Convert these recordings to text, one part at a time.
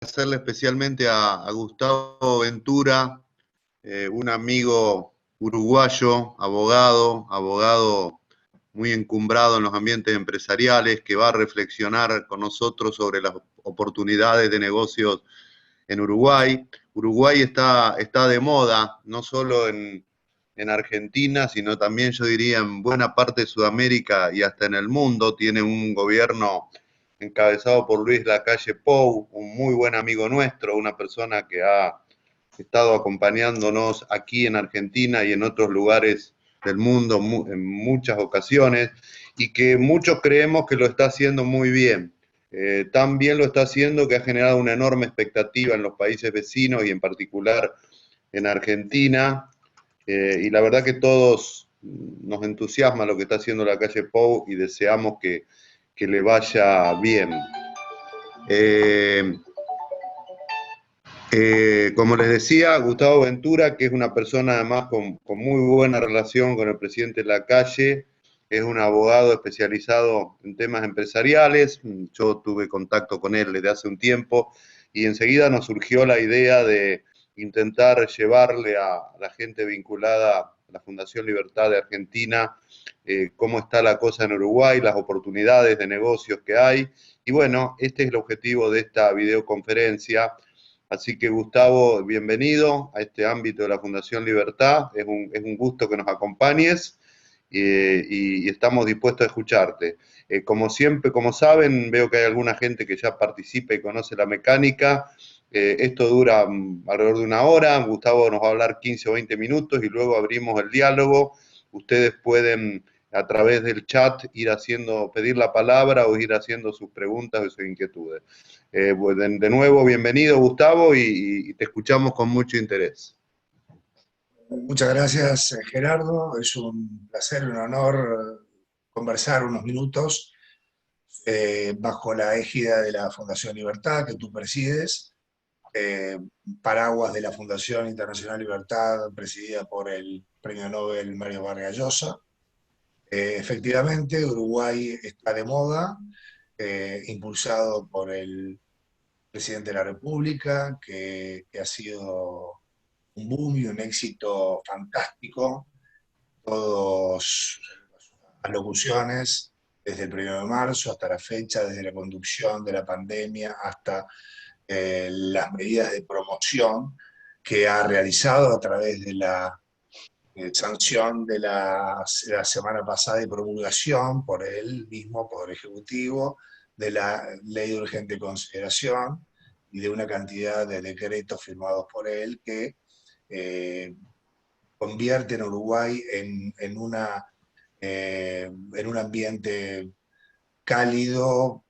Agradecerle especialmente a Gustavo Ventura, un amigo uruguayo, abogado muy encumbrado en los ambientes empresariales, que va a reflexionar con nosotros sobre las oportunidades de negocios en Uruguay. Uruguay está de moda, no solo en Argentina, sino también, yo diría, en buena parte de Sudamérica y hasta en el mundo. Tiene un gobierno encabezado por Luis Lacalle Pou, un muy buen amigo nuestro, una persona que ha estado acompañándonos aquí en Argentina y en otros lugares del mundo en muchas ocasiones, y que muchos creemos que lo está haciendo muy bien. Tan bien lo está haciendo que ha generado una enorme expectativa en los países vecinos y en particular en Argentina, y la verdad que todos nos entusiasma lo que está haciendo Lacalle Pou y deseamos que le vaya bien. Como les decía, Gustavo Ventura, que es una persona además con muy buena relación con el presidente Lacalle, es un abogado especializado en temas empresariales. Yo tuve contacto con él desde hace un tiempo y enseguida nos surgió la idea de intentar llevarle a la gente vinculada a la Fundación Libertad de Argentina cómo está la cosa en Uruguay, las oportunidades de negocios que hay. Y bueno, este es el objetivo de esta videoconferencia. Así que Gustavo, bienvenido a este ámbito de la Fundación Libertad. Es un gusto que nos acompañes y estamos dispuestos a escucharte. Como siempre, como saben, veo que hay alguna gente que ya participa y conoce la mecánica. Esto dura alrededor de una hora. Gustavo nos va a hablar 15 o 20 minutos y luego abrimos el diálogo. Ustedes pueden a través del chat pedir la palabra o ir haciendo sus preguntas o sus inquietudes. Pues de nuevo, bienvenido Gustavo y te escuchamos con mucho interés. Muchas gracias, Gerardo. Es un placer, un honor conversar unos minutos bajo la égida de la Fundación Libertad que tú presides, paraguas de la Fundación Internacional Libertad presidida por el Premio Nobel Mario Vargas Llosa. Efectivamente, Uruguay está de moda, impulsado por el presidente de la República, que ha sido un boom y un éxito fantástico. Todas las alocuciones, desde el 1 de marzo hasta la fecha, desde la conducción de la pandemia hasta las medidas de promoción que ha realizado a través de la sanción de la semana pasada y promulgación por él mismo, Poder Ejecutivo, de la Ley de Urgente Consideración y de una cantidad de decretos firmados por él que convierten a Uruguay en un ambiente cálido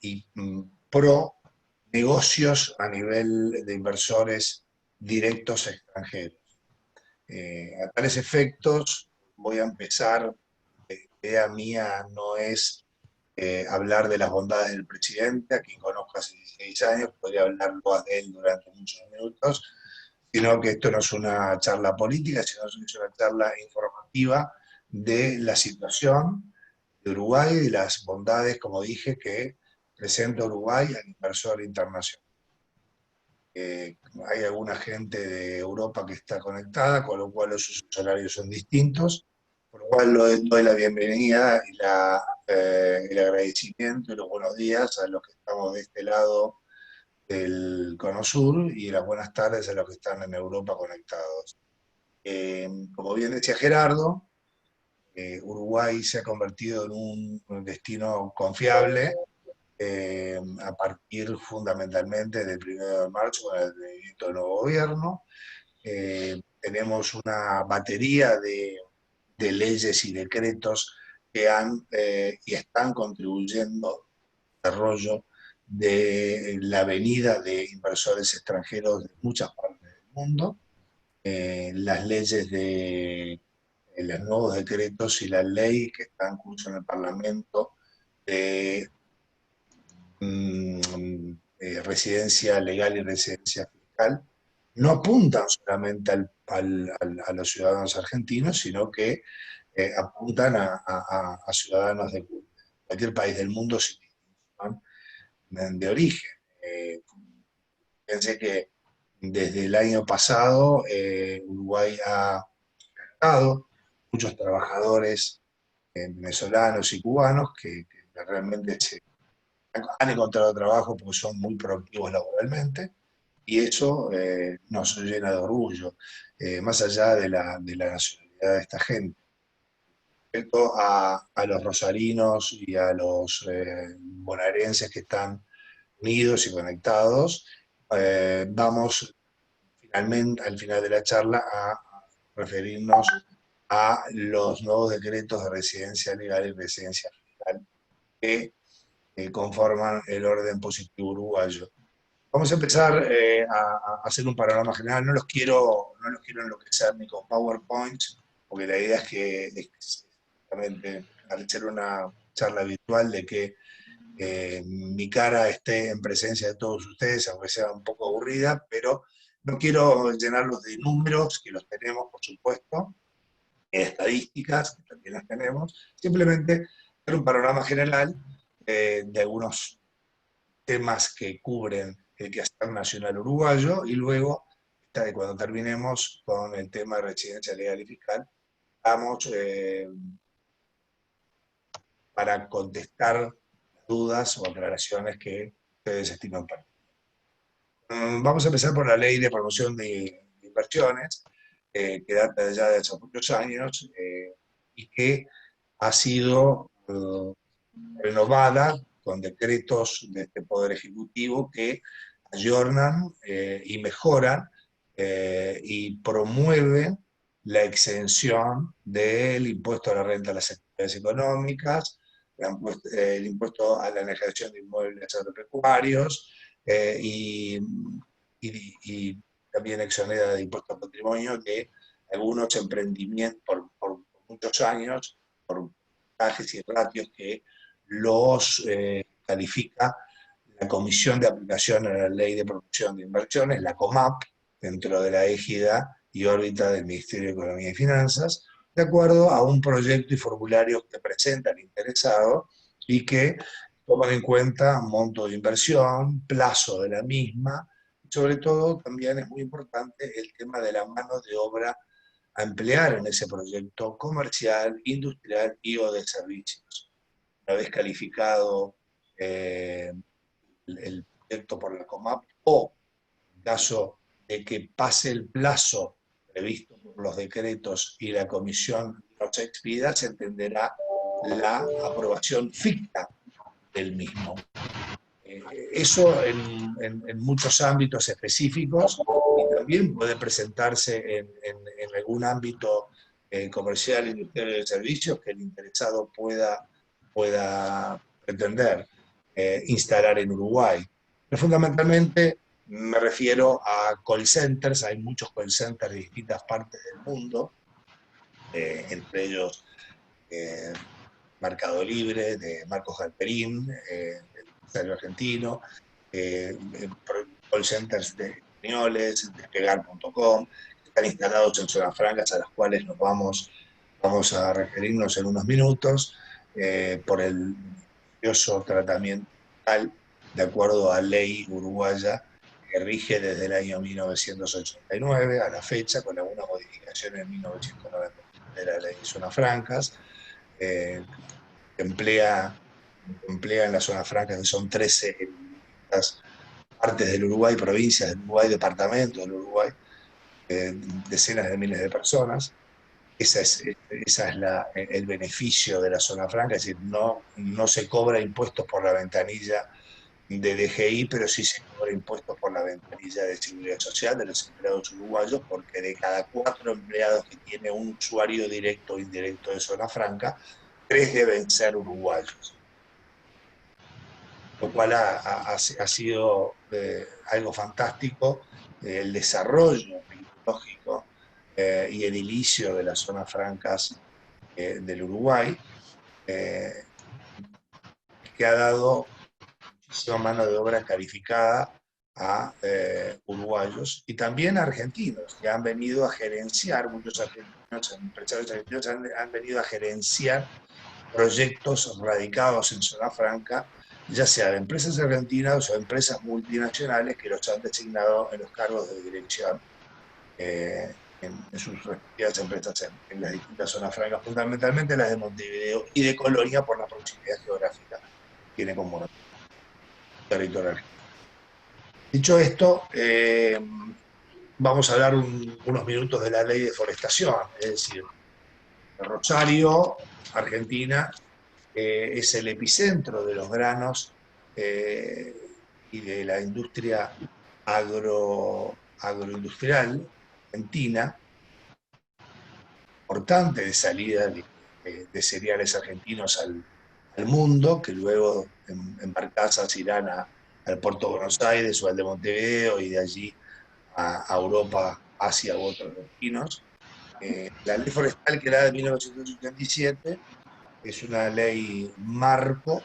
y pro negocios a nivel de inversores directos extranjeros. A tales efectos, voy a empezar. La idea mía no es hablar de las bondades del presidente, a quien conozco hace 16 años, podría hablar de él durante muchos minutos, sino que esto no es una charla política, sino que es una charla informativa de la situación de Uruguay y de las bondades, como dije, que presenta Uruguay al inversor internacional. Hay alguna gente de Europa que está conectada, con lo cual los usuarios son distintos, por lo cual doy la bienvenida y el agradecimiento y los buenos días a los que estamos de este lado del Cono Sur y las buenas tardes a los que están en Europa conectados. Como bien decía Gerardo, Uruguay se ha convertido en un destino confiable a partir fundamentalmente del 1 de marzo con el nuevo gobierno. Tenemos una batería de leyes y decretos que han y están contribuyendo al desarrollo de la venida de inversores extranjeros de muchas partes del mundo. Las leyes de los nuevos decretos y la ley que está en curso en el Parlamento de residencia legal y residencia fiscal no apuntan solamente a los ciudadanos argentinos, sino que apuntan a ciudadanos de cualquier país del mundo sin distinción de origen. Pensé que desde el año pasado Uruguay ha captado muchos trabajadores venezolanos y cubanos que realmente han encontrado trabajo porque son muy productivos laboralmente, y eso nos llena de orgullo, más allá de la nacionalidad de esta gente. Respecto a los rosarinos y a los bonaerenses que están unidos y conectados, vamos finalmente, al final de la charla, a referirnos a los nuevos decretos de residencia legal y residencia fiscal que conforman el orden positivo uruguayo. Vamos a empezar a hacer un panorama general. No los quiero enloquecer ni con PowerPoints, porque la idea es que, justamente, al ser una charla virtual, de que mi cara esté en presencia de todos ustedes, aunque sea un poco aburrida, pero no quiero llenarlos de números, que los tenemos, por supuesto, estadísticas, que también las tenemos, simplemente hacer un panorama general de algunos temas que cubren el quehacer nacional uruguayo, y luego, cuando terminemos con el tema de residencia legal y fiscal, vamos para contestar dudas o aclaraciones que ustedes estiman para. Vamos a empezar por la ley de promoción de inversiones, que data ya de hace muchos años, y que ha sido renovada con decretos de este Poder Ejecutivo que ayornan y mejoran y promueven la exención del impuesto a la renta de las actividades económicas, el impuesto a la enajenación de inmuebles agropecuarios y también exonera de impuesto al patrimonio de algunos emprendimientos por muchos años, por porcentajes y ratios que los califica la Comisión de Aplicación a la Ley de Promoción de Inversiones, la COMAP, dentro de la égida y órbita del Ministerio de Economía y Finanzas, de acuerdo a un proyecto y formulario que presenta el interesado y que toman en cuenta monto de inversión, plazo de la misma, y sobre todo también es muy importante el tema de la mano de obra a emplear en ese proyecto comercial, industrial y o de servicios. Una vez calificado el proyecto por la COMAP, o en caso de que pase el plazo previsto por los decretos y la comisión no se expida, se entenderá la aprobación ficta del mismo. Eso en muchos ámbitos específicos, y también puede presentarse en algún ámbito comercial, industrial y de servicios que el interesado pueda pretender instalar en Uruguay. Pero fundamentalmente me refiero a call centers. Hay muchos call centers de distintas partes del mundo, entre ellos Mercado Libre, de Marcos Galperín, empresario argentino, call centers de españoles, despegar.com, que están instalados en zonas francas, a las cuales nos vamos a referirnos en unos minutos, por el beneficioso tratamiento fiscal de acuerdo a ley uruguaya que rige desde el año 1989 a la fecha, con algunas modificaciones en 1990 de la ley de zonas francas, que emplea en las zonas francas, que son 13 partes del Uruguay, provincias del Uruguay, departamentos del Uruguay, decenas de miles de personas. Esa es el beneficio de la zona franca, es decir, no se cobra impuestos por la ventanilla de DGI, pero sí se cobra impuestos por la ventanilla de Seguridad Social de los empleados uruguayos, porque de cada 4 empleados que tiene un usuario directo o indirecto de zona franca, 3 deben ser uruguayos. Lo cual ha sido algo fantástico, el desarrollo tecnológico y edilicio de las zonas francas del Uruguay, que ha dado muchísima mano de obra calificada a uruguayos y también a argentinos, que han venido a gerenciar, muchos argentinos, empresarios argentinos han venido a gerenciar proyectos radicados en zona franca ya sea de empresas argentinas o empresas multinacionales que los han designado en los cargos de dirección en sus respectivas empresas en las distintas zonas francas, fundamentalmente las de Montevideo y de Colonia por la proximidad geográfica que tiene como territorio argentino. Dicho esto, vamos a hablar unos minutos de la ley de forestación, es decir, Rosario, Argentina, es el epicentro de los granos y de la industria agroindustrial argentina, importante de salida de cereales argentinos al mundo, que luego en barcazas irán al puerto de Buenos Aires o al de Montevideo y de allí a Europa, Asia u otros destinos. La ley forestal, que era de 1987, es una ley marco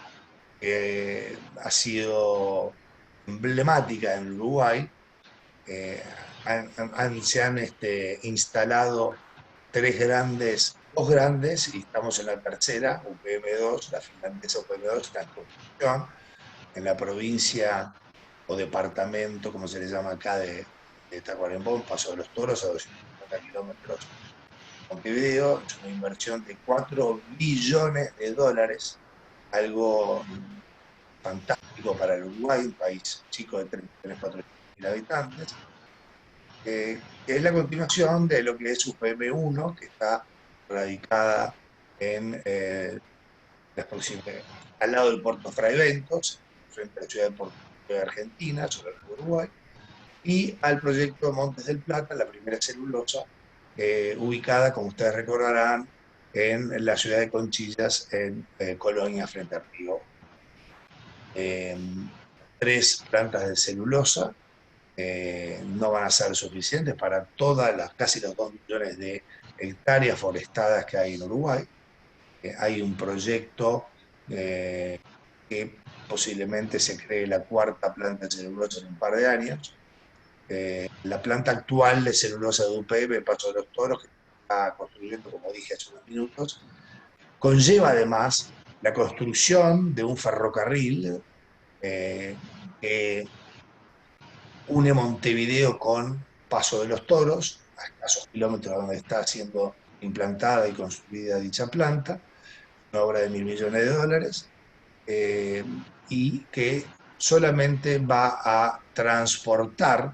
que ha sido emblemática en Uruguay. Se han instalado dos grandes, y estamos en la tercera, UPM2, la finlandesa UPM2, está en construcción, en la provincia o departamento, como se le llama acá, de Tacuarembó, Paso de los Toros, a 250 kilómetros de Montevideo. Es una inversión de 4 billones de dólares, algo fantástico para el Uruguay, un país chico de 33-4 mil habitantes, que es la continuación de lo que es UPM1, que está radicada en al lado del puerto Fray Ventos, frente a la ciudad de Puerto de Argentina, sobre el Uruguay, y al proyecto Montes del Plata, la primera celulosa, ubicada, como ustedes recordarán, en la ciudad de Conchillas, en Colonia, frente al río. 3 plantas de celulosa no van a ser suficientes para casi los 2 millones de hectáreas forestadas que hay en Uruguay. Hay un proyecto que posiblemente se cree la 4ª planta de celulosa en un par de años. La planta actual de celulosa de UPM, Paso de los Toros, que está construyendo, como dije hace unos minutos, conlleva además la construcción de un ferrocarril que une Montevideo con Paso de los Toros, a escasos kilómetros donde está siendo implantada y construida dicha planta, una obra de $1.000 millones de dólares, y que solamente va a transportar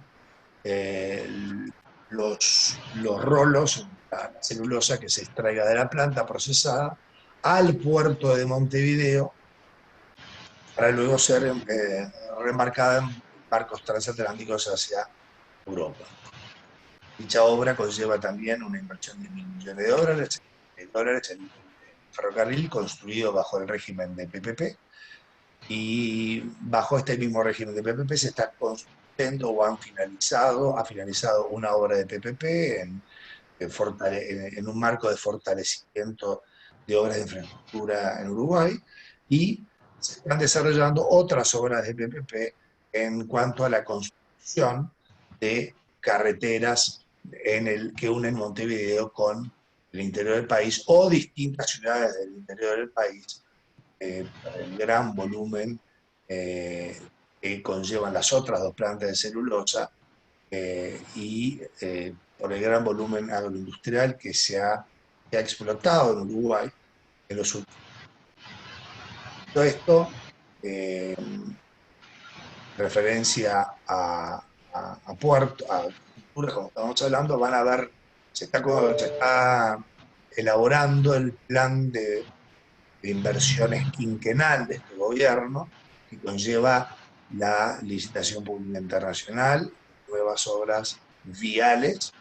los rolos, la celulosa que se extraiga de la planta procesada, al puerto de Montevideo, para luego ser reembarcada en barcos transatlánticos hacia Europa. Dicha obra conlleva también una inversión de $1.000 millones de dólares en ferrocarril construido bajo el régimen de PPP, y bajo este mismo régimen de PPP se está construyendo o ha finalizado una obra de PPP en un marco de fortalecimiento de obras de infraestructura en Uruguay, y se están desarrollando otras obras de PPP en cuanto a la construcción de carreteras que unen Montevideo con el interior del país o distintas ciudades del interior del país, por el gran volumen que conllevan las otras 2 plantas de celulosa y por el gran volumen agroindustrial que se ha explotado en Uruguay en los últimos años. Todo esto, en referencia a puerto, a agricultura, como estamos hablando, van a ver, se está elaborando el plan de inversiones quinquenal de este gobierno, que conlleva la licitación pública internacional, nuevas obras viales,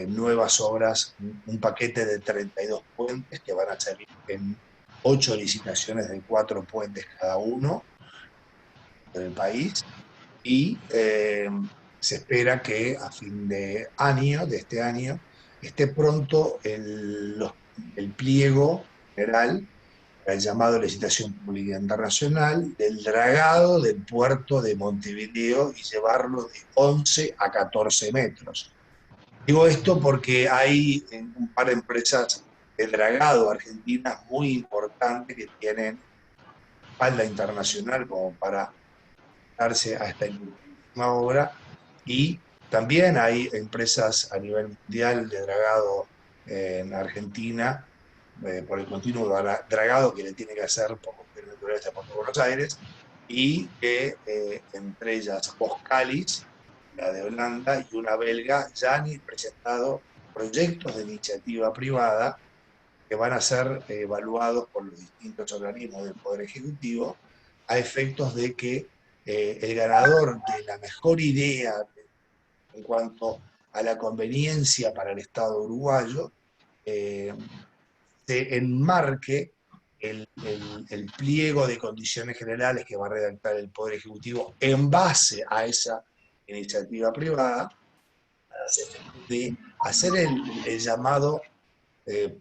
nuevas obras, un paquete de 32 puentes que van a salir en 8 licitaciones de 4 puentes cada uno del país, y se espera que a fin de este año, esté pronto el pliego general, el llamado licitación pública internacional, del dragado del puerto de Montevideo y llevarlo de 11 a 14 metros. Digo esto porque hay un par de empresas de dragado argentinas muy importantes que tienen espalda internacional como para darse a esta importantísima obra, y también hay empresas a nivel mundial de dragado en Argentina, por el continuo dragado que le tiene que hacer por el naturaleza de Puerto Buenos Aires, y que entre ellas Boskalis, la de Holanda, y una belga, ya han presentado proyectos de iniciativa privada que van a ser evaluados por los distintos organismos del Poder Ejecutivo a efectos de que el ganador de la mejor idea en cuanto a la conveniencia para el Estado uruguayo se enmarque el pliego de condiciones generales que va a redactar el Poder Ejecutivo en base a esa iniciativa privada, de hacer el llamado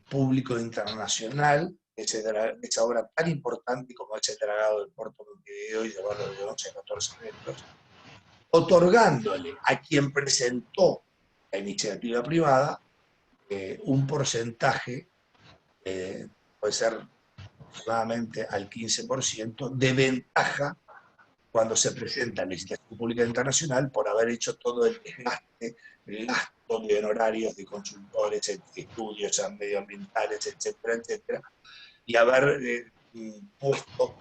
público internacional, esa obra tan importante como es el dragado del puerto de Montevideo y llevarlo de 11 a 14 metros, otorgándole a quien presentó la iniciativa privada un porcentaje, puede ser aproximadamente al 15%, de ventaja cuando se presenta en la licitación pública internacional por haber hecho todo el desgaste, el gasto de honorarios de consultores, estudios medioambientales, etcétera, etcétera, y haber puesto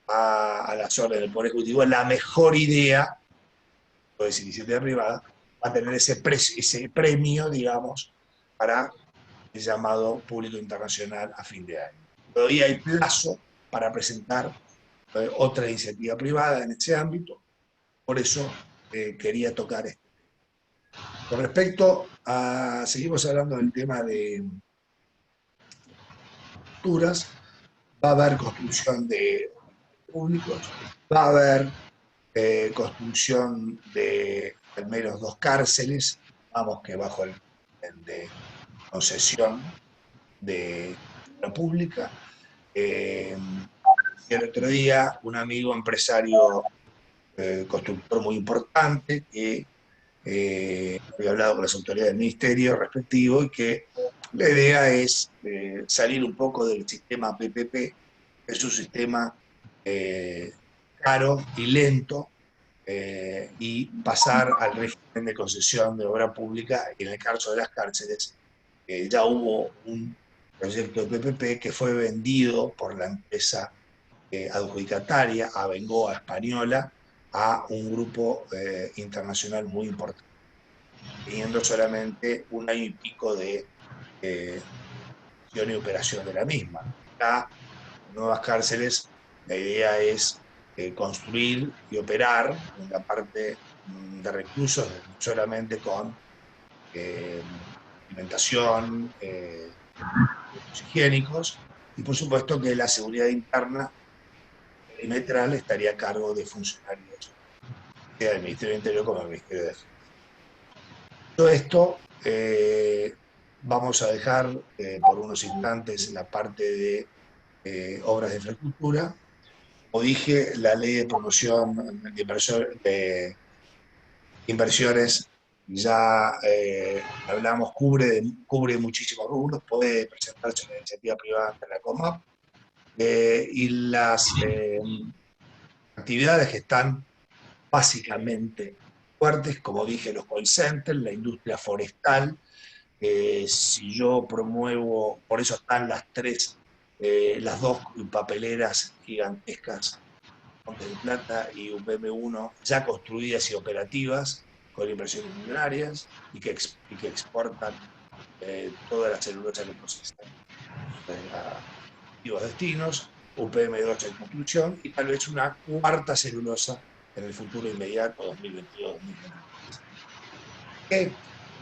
a las órdenes del Poder Ejecutivo la mejor idea, o esa iniciativa privada, va a tener ese premio, digamos, para el llamado público internacional a fin de año. Todavía hay plazo para presentar otra iniciativa privada en ese ámbito, por eso quería tocar esto. Con respecto a, seguimos hablando del tema de estructuras, va a haber construcción de públicos, va a haber construcción de al menos 2 cárceles, vamos que bajo el de concesión de la pública. El otro día un amigo empresario constructor muy importante que había hablado con las autoridades del ministerio respectivo y que la idea es salir un poco del sistema PPP, que es un sistema caro y lento, y pasar al régimen de concesión de obra pública. Y en el caso de las cárceles, ya hubo un proyecto de PPP que fue vendido por la empresa adjudicataria, Abengoa Española, a un grupo internacional muy importante, teniendo solamente 1 año y pico de y operación de la misma. Acá, en nuevas cárceles, la idea es construir y operar en la parte de reclusos solamente con alimentación, higiénicos, y por supuesto que la seguridad interna perimetral estaría a cargo de funcionarios, sea del Ministerio del Interior como del Ministerio de Defensa. Todo esto vamos a dejar por unos instantes la parte de obras de infraestructura. Como dije, la ley de promoción de inversiones ya hablamos, cubre muchísimos rubros, puede presentarse una iniciativa privada ante la COMAP, y las actividades que están básicamente fuertes, como dije, los call centers, la industria forestal. Si yo promuevo, por eso están las 2 papeleras gigantescas, Montes del Plata y UPM1, ya construidas y operativas, con inversiones millonarias, y que exportan toda la celulosa que procesan a activos destinos, UPM2 en construcción, y tal vez una 4ª celulosa en el futuro inmediato, 2022-2023.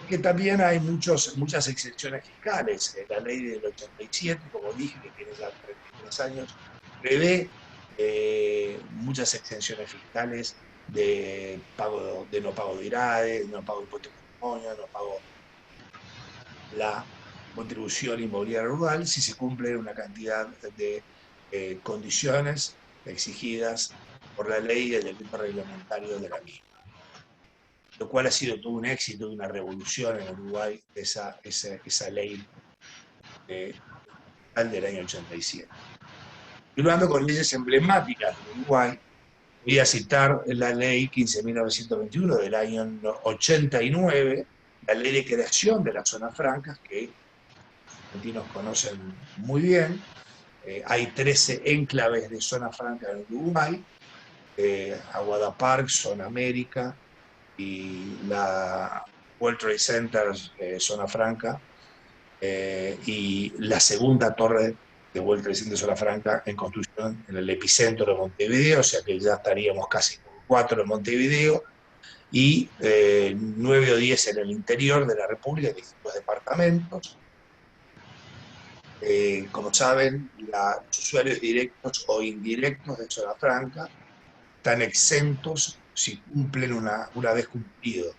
Que también hay muchas exenciones fiscales. La ley del 87, como dije, que tiene ya 33 años, prevé muchas exenciones fiscales de no pago de IRADE, no pago de impuestos de patrimonio, no pago la contribución inmobiliaria rural, si se cumple una cantidad de condiciones exigidas por la ley y el decreto reglamentario de la misma. Lo cual ha sido todo un éxito y una revolución en Uruguay, esa ley del año 87. continuando con leyes emblemáticas de Uruguay, voy a citar la ley 15.921 del año 89, la ley de creación de las zonas francas, que los argentinos conocen muy bien. Hay 13 enclaves de zona franca en Uruguay, Aguada Park, Zona América y la World Trade Center, Zona Franca, y la segunda torre de World Trade Center Zona Franca en construcción en el epicentro de Montevideo, o sea que ya estaríamos casi con 4 en Montevideo, y 9 o 10 en el interior de la República, en distintos departamentos. Como saben, los usuarios directos o indirectos de Zona Franca están exentos si cumplen una vez cumplido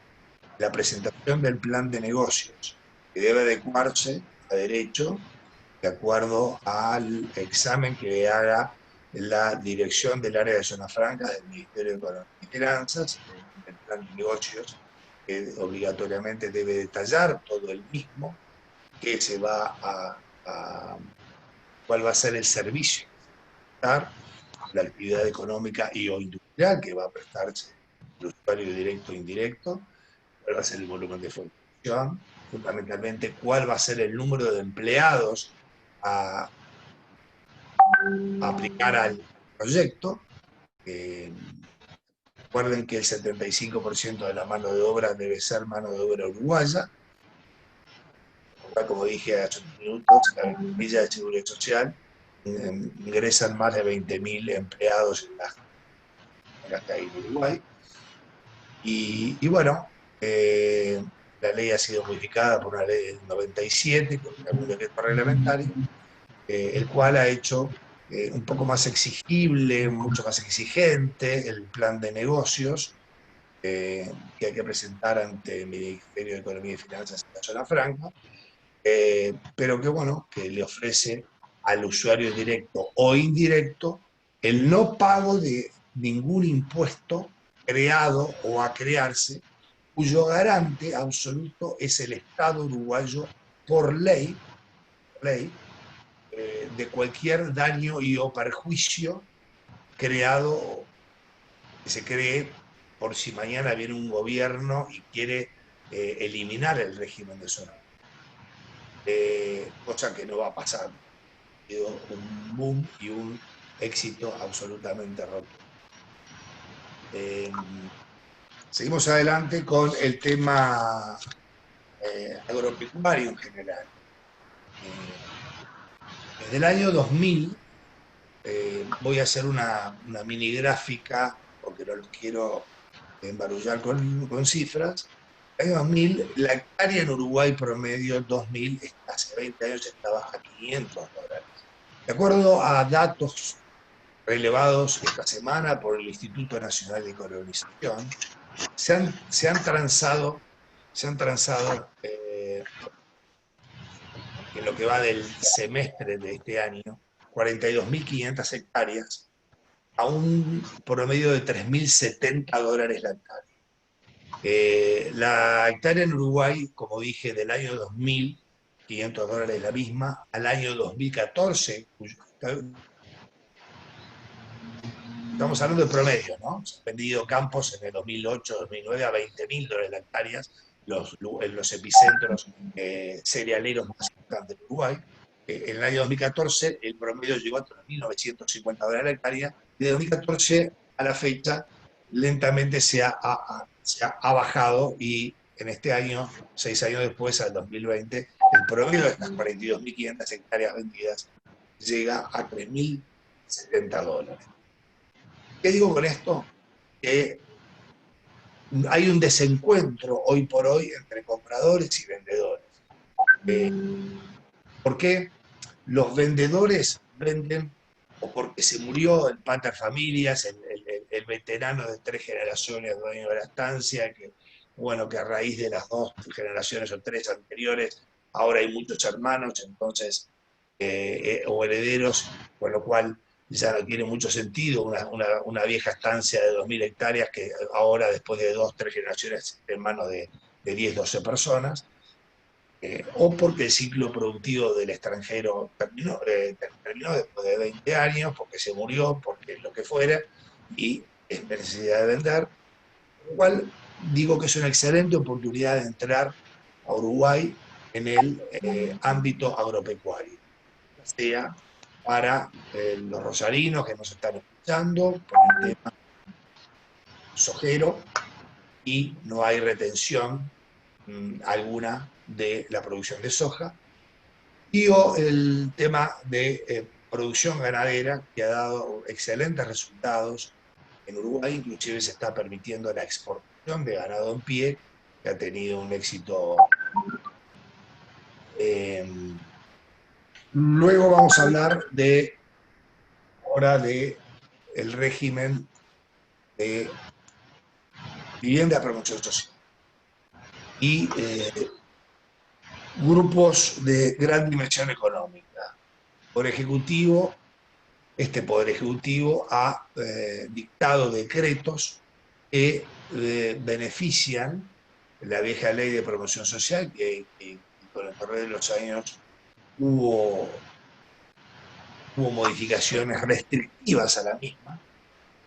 la presentación del plan de negocios, que debe adecuarse a derecho de acuerdo al examen que haga la dirección del área de Zona Franca del Ministerio de Economía y Finanzas, el plan de negocios, que obligatoriamente debe detallar todo el mismo, que se va cuál va a ser el servicio, la actividad económica y o industrial que va a prestarse el usuario directo e indirecto, cuál va a ser el volumen de facturación, fundamentalmente cuál va a ser el número de empleados a aplicar al proyecto. Recuerden que el 75% de la mano de obra debe ser mano de obra uruguaya. Como dije hace unos minutos, la ventanilla de Seguridad Social ingresan más de 20.000 empleados en la que hay en Uruguay. Y bueno, la ley ha sido modificada por una ley del 97, con un decreto reglamentario, el cual ha hecho un poco más exigible, mucho más exigente el plan de negocios que hay que presentar ante el Ministerio de Economía y Finanzas en la Zona Franca, pero que bueno, que le ofrece al usuario directo o indirecto el no pago de ningún impuesto creado o a crearse, cuyo garante absoluto es el Estado uruguayo por ley, de cualquier daño y o perjuicio creado, que se cree por si mañana viene un gobierno y quiere eliminar el régimen de zona. Cosa que no va a pasar. Ha sido un boom y un éxito absolutamente rotundo. Seguimos adelante con el tema agropecuario en general. Desde el año 2000, voy a hacer una mini gráfica, porque no los quiero embarullar con cifras. En el año 2000, la hectárea en Uruguay promedio, 2000, hace 20 años estaba a $500. De acuerdo a datos relevados esta semana por el Instituto Nacional de Colonización, se han transado en lo que va del semestre de este año, 42.500 hectáreas a un promedio de $3.070 la hectárea. La hectárea en Uruguay, como dije, del año 2000, $500 la misma, al año 2014, estamos hablando de promedio, ¿no? Se han vendido campos en el 2008, 2009 a $20.000 la hectárea, en los epicentros cerealeros más importantes de Uruguay. En el año 2014 el promedio llegó a $3.950 la hectárea, y de 2014 a la fecha lentamente se ha bajado, y en este año, 6 años después, al 2020, el promedio de estas 42.500 hectáreas vendidas llega a $3.070. ¿Qué digo con esto? Que hay un desencuentro hoy por hoy entre compradores y vendedores. ¿Por qué? Los vendedores venden o porque se murió el pater familias, el veterano de 3 generaciones dueño de la estancia, que bueno, que a raíz de las 2 generaciones o 3 anteriores, ahora hay muchos hermanos, entonces, o herederos, con lo cual ya no tiene mucho sentido una vieja estancia de 2.000 hectáreas que ahora, después de 2 o 3 generaciones, en manos de 10, 12 personas. o porque el ciclo productivo del extranjero terminó después de 20 años, porque se murió, porque lo que fuera, y es necesidad de vender, con lo cual digo que es una excelente oportunidad de entrar a Uruguay en el ámbito agropecuario, ya sea para los rosarinos que nos están escuchando, por el tema sojero, y no hay retención alguna de la producción de soja, y o el tema de producción ganadera, que ha dado excelentes resultados en Uruguay, inclusive se está permitiendo la exportación de ganado en pie, que ha tenido un éxito. Luego vamos a hablar ahora de el régimen de vivienda de promoción social y grupos de gran dimensión económica. Por ejecutivo, este Poder Ejecutivo ha dictado decretos que benefician la vieja ley de promoción social, que con el correr de los años hubo modificaciones restrictivas a la misma.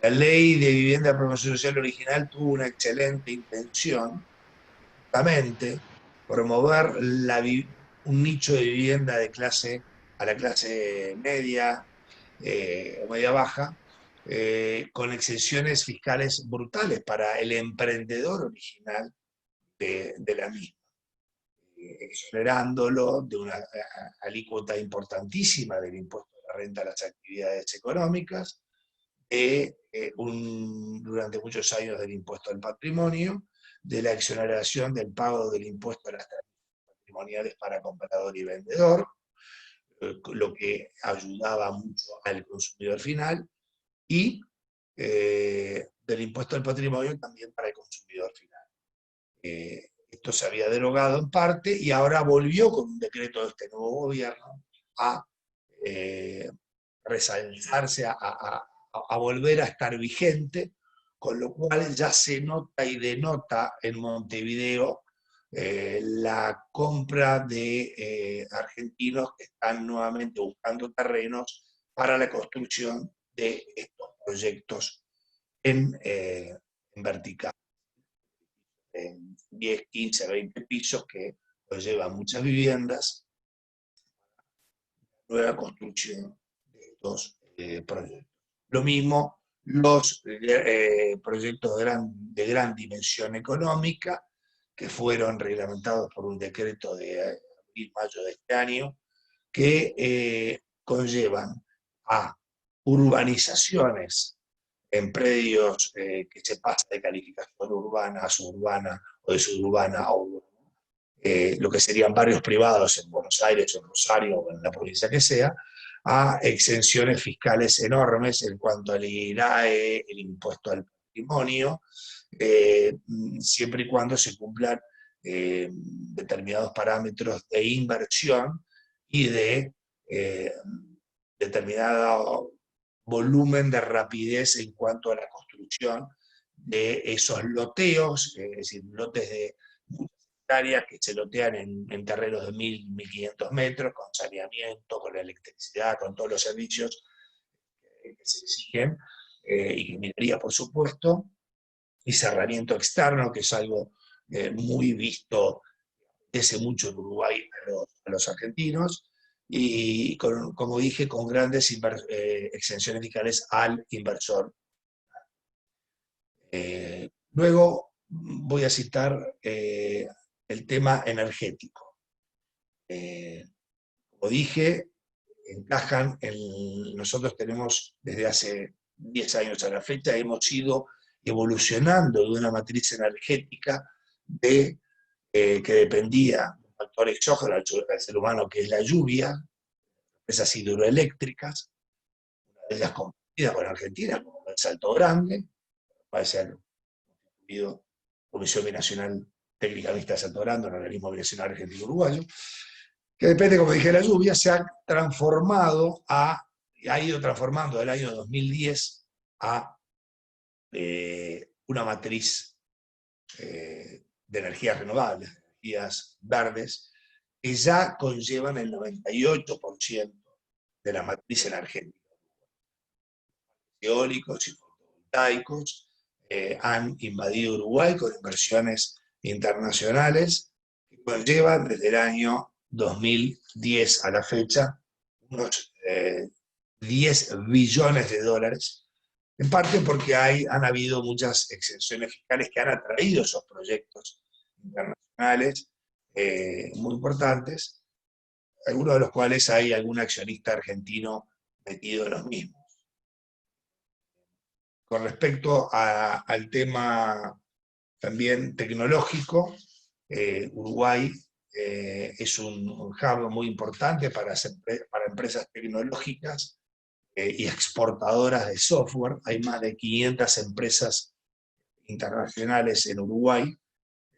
La ley de vivienda de promoción social original tuvo una excelente intención, justamente promover un nicho de vivienda a la clase media o media baja, con exenciones fiscales brutales para el emprendedor original de la misma, exonerándolo de una alícuota importantísima del impuesto a la renta a las actividades económicas, durante muchos años del impuesto al patrimonio, de la exoneración del pago del impuesto a las transmisiones patrimoniales para comprador y vendedor, lo que ayudaba mucho al consumidor final, y del impuesto al patrimonio también para el consumidor final. Esto se había derogado en parte y ahora volvió con un decreto de este nuevo gobierno a resaltarse, a volver a estar vigente, con lo cual ya se nota y denota en Montevideo la compra de argentinos que están nuevamente buscando terrenos para la construcción de estos proyectos en vertical, en 10, 15, 20 pisos, que nos llevan muchas viviendas, nueva construcción de estos proyectos. Lo mismo los proyectos de gran dimensión económica, que fueron reglamentados por un decreto de abril-mayo de este año, que conllevan a urbanizaciones en predios que se pasa de calificación urbana a suburbana o de suburbana a urbana, lo que serían barrios privados en Buenos Aires o en Rosario o en la provincia que sea, a exenciones fiscales enormes en cuanto al IRAE, el impuesto al patrimonio, siempre y cuando se cumplan determinados parámetros de inversión y de determinado volumen de rapidez en cuanto a la construcción de esos loteos, es decir, lotes de muchas hectáreas que se lotean en terrenos de 1.000, 1.500 metros, con saneamiento, con electricidad, con todos los servicios que se exigen, y minería, por supuesto, y cerramiento externo, que es algo muy visto desde mucho en Uruguay a los argentinos, y como dije, con grandes exenciones fiscales al inversor. Luego voy a citar el tema energético. Como dije, nosotros tenemos desde hace 10 años a la fecha, hemos ido evolucionando de una matriz energética que dependía de un factor exógeno al ser humano, que es la lluvia, esas hidroeléctricas, una de ellas compartida con Argentina, como el Salto Grande, va a ser constituido Comisión Binacional Técnica Mixta de Salto Grande, un organismo binacional argentino-uruguayo, que depende, como dije, de la lluvia, se ha ido transformando del año 2010 a una matriz de energías renovables, energías verdes, que ya conllevan el 98% de la matriz energética. Eólicos y fotovoltaicos han invadido Uruguay con inversiones internacionales que conllevan desde el año 2010 a la fecha unos 10 billones de dólares, en parte porque han habido muchas exenciones fiscales que han atraído esos proyectos internacionales muy importantes, algunos de los cuales hay algún accionista argentino metido en los mismos. Con respecto al tema también tecnológico, Uruguay es un hub muy importante para empresas tecnológicas y exportadoras de software. Hay más de 500 empresas internacionales en Uruguay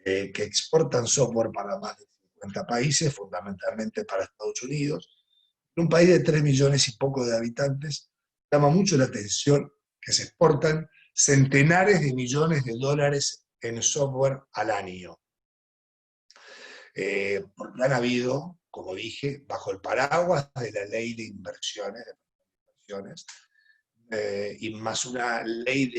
que exportan software para más de 50 países, fundamentalmente para Estados Unidos. En un país de 3 millones y poco de habitantes, llama mucho la atención que se exportan centenares de millones de dólares en software al año. Porque han habido, como dije, bajo el paraguas de la ley de inversiones, y más una ley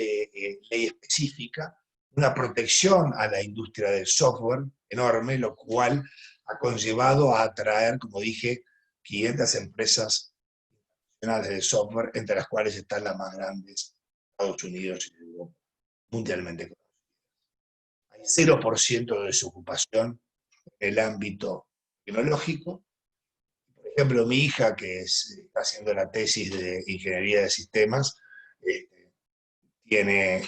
específica, una protección a la industria del software enorme, lo cual ha conllevado a atraer, como dije, 500 empresas internacionales de software, entre las cuales están las más grandes, Estados Unidos y Europa, mundialmente conocidas. Hay 0% de desocupación en el ámbito tecnológico. Por ejemplo, mi hija, que está haciendo la tesis de Ingeniería de Sistemas, tiene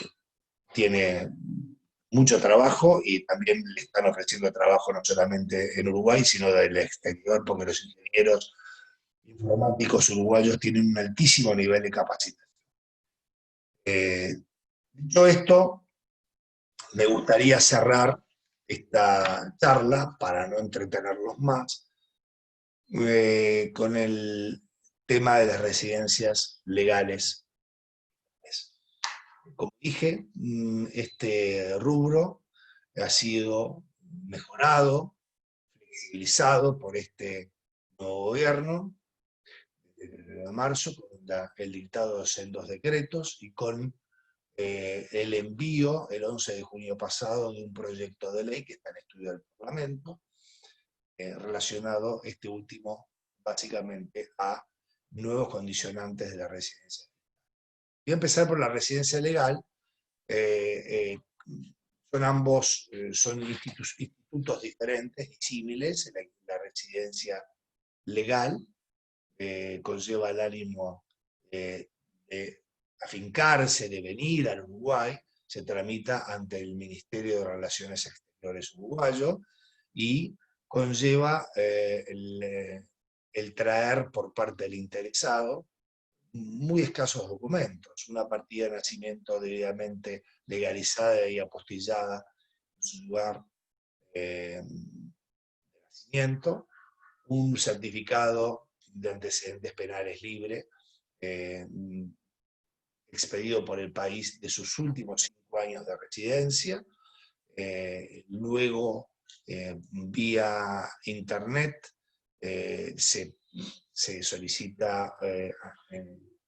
mucho trabajo y también le están ofreciendo trabajo no solamente en Uruguay, sino del exterior, porque los ingenieros informáticos uruguayos tienen un altísimo nivel de capacitación. Dicho esto, me gustaría cerrar esta charla, para no entretenerlos más, con el tema de las residencias legales. Como dije, este rubro ha sido mejorado, flexibilizado por este nuevo gobierno, desde marzo, con el dictado de sendos decretos y con el envío, el 11 de junio pasado, de un proyecto de ley que está en estudio del Parlamento, relacionado este último básicamente a nuevos condicionantes de la residencia. Voy a empezar por la residencia legal. Son ambos institutos diferentes, disímiles. La residencia legal conlleva el ánimo de afincarse, de venir al Uruguay, se tramita ante el Ministerio de Relaciones Exteriores uruguayo y conlleva el traer por parte del interesado muy escasos documentos, una partida de nacimiento debidamente legalizada y apostillada en su lugar de nacimiento, un certificado de antecedentes penales libre, expedido por el país de sus últimos 5 años de residencia, luego vía internet se solicita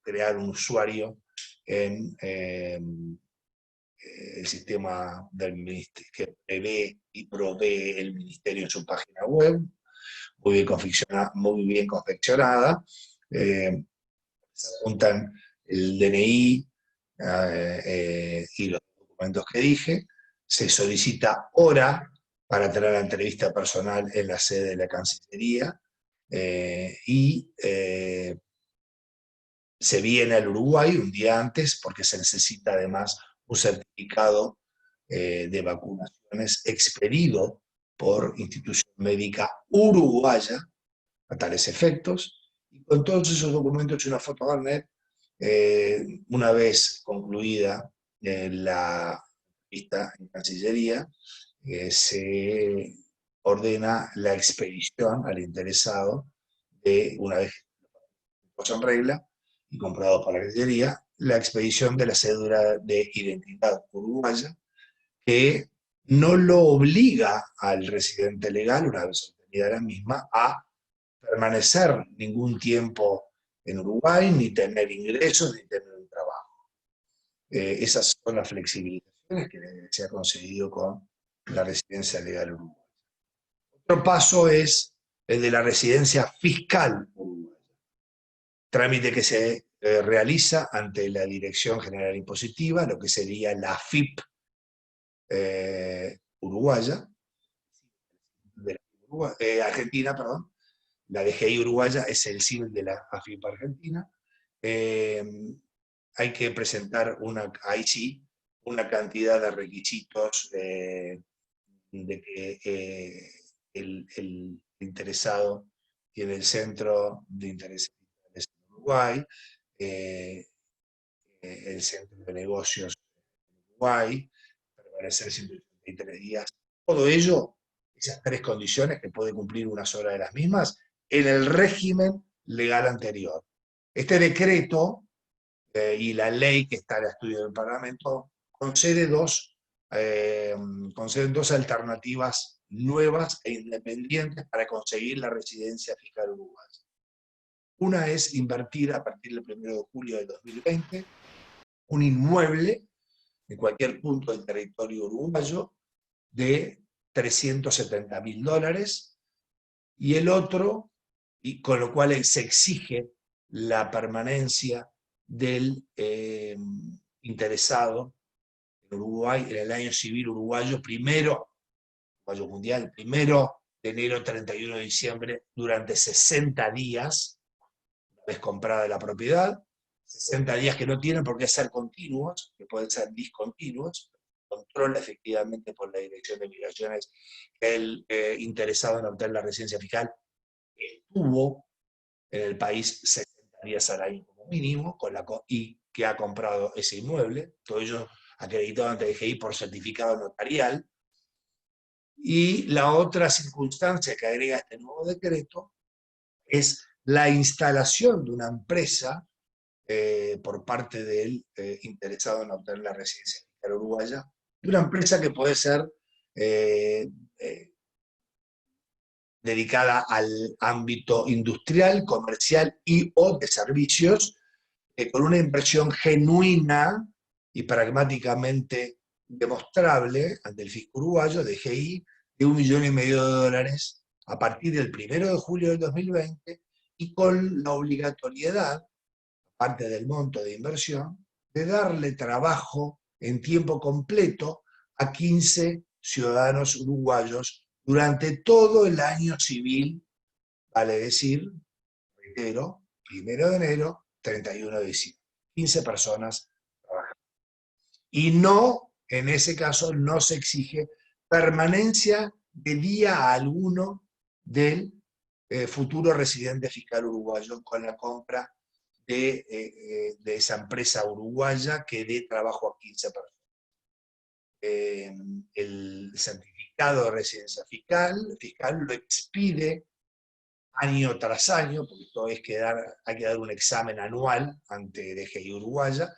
crear un usuario en el sistema del ministerio, que prevé y provee el ministerio en su página web, muy bien confeccionada. Se apuntan el DNI y los documentos que dije. Se solicita hora para tener la entrevista personal en la sede de la Cancillería, y se viene al Uruguay un día antes porque se necesita además un certificado de vacunaciones expedido por institución médica uruguaya a tales efectos, y con todos esos documentos y una foto Barnet, una vez concluida la vista en Cancillería, se ordena la expedición al interesado de, una vez puesto en regla y comprado por la Cancillería, la expedición de la cédula de identidad uruguaya, que no lo obliga al residente legal, una vez obtenida a la misma a permanecer ningún tiempo en Uruguay, ni tener ingresos, ni tener un trabajo. Esas son las flexibilizaciones que se ha conseguido con la residencia legal uruguaya. Otro paso es el de la residencia fiscal uruguaya, trámite que se realiza ante la Dirección General Impositiva, lo que sería la AFIP uruguaya, Argentina, perdón. La DGI uruguaya es el CIL de la AFIP argentina. Hay que presentar ahí sí, una cantidad de requisitos de que el interesado tiene el centro de intereses en Uruguay, el centro de negocios en Uruguay, permanecer 183 días. Todo ello, esas tres condiciones que puede cumplir una sola de las mismas, en el régimen legal anterior. Este decreto y la ley que está en estudio del Parlamento concede dos alternativas nuevas e independientes para conseguir la residencia fiscal uruguaya. Una es invertir a partir del 1 de julio de 2020 un inmueble en cualquier punto del territorio uruguayo de $370.000, y el otro, y con lo cual se exige la permanencia del interesado en Uruguay en el año civil uruguayo, uruguayo mundial, 1 de enero, 31 de diciembre, durante 60 días, una vez comprada la propiedad, 60 días que no tienen por qué ser continuos, que pueden ser discontinuos, controla efectivamente por la Dirección de Migraciones que el interesado en obtener la residencia fiscal estuvo en el país 60 días al año como mínimo, y que ha comprado ese inmueble, todo ello acreditado ante DGI por certificado notarial. Y la otra circunstancia que agrega este nuevo decreto es la instalación de una empresa por parte del interesado en obtener la residencia fiscal uruguaya, de una empresa que puede ser dedicada al ámbito industrial, comercial y o de servicios, con una inversión genuina y pragmáticamente demostrable ante el fisco uruguayo, DGI, de $1,5 millones a partir del 1 de julio del 2020, y con la obligatoriedad, aparte del monto de inversión, de darle trabajo en tiempo completo a 15 ciudadanos uruguayos durante todo el año civil, vale decir, reitero, 1 de enero, 31 de diciembre. 15 personas trabajando. Y no, en ese caso, no se exige permanencia de día alguno del futuro residente fiscal uruguayo con la compra de esa empresa uruguaya que dé trabajo a 15 personas. El certificado de residencia fiscal lo expide año tras año, porque esto hay que dar un examen anual ante DGI uruguaya,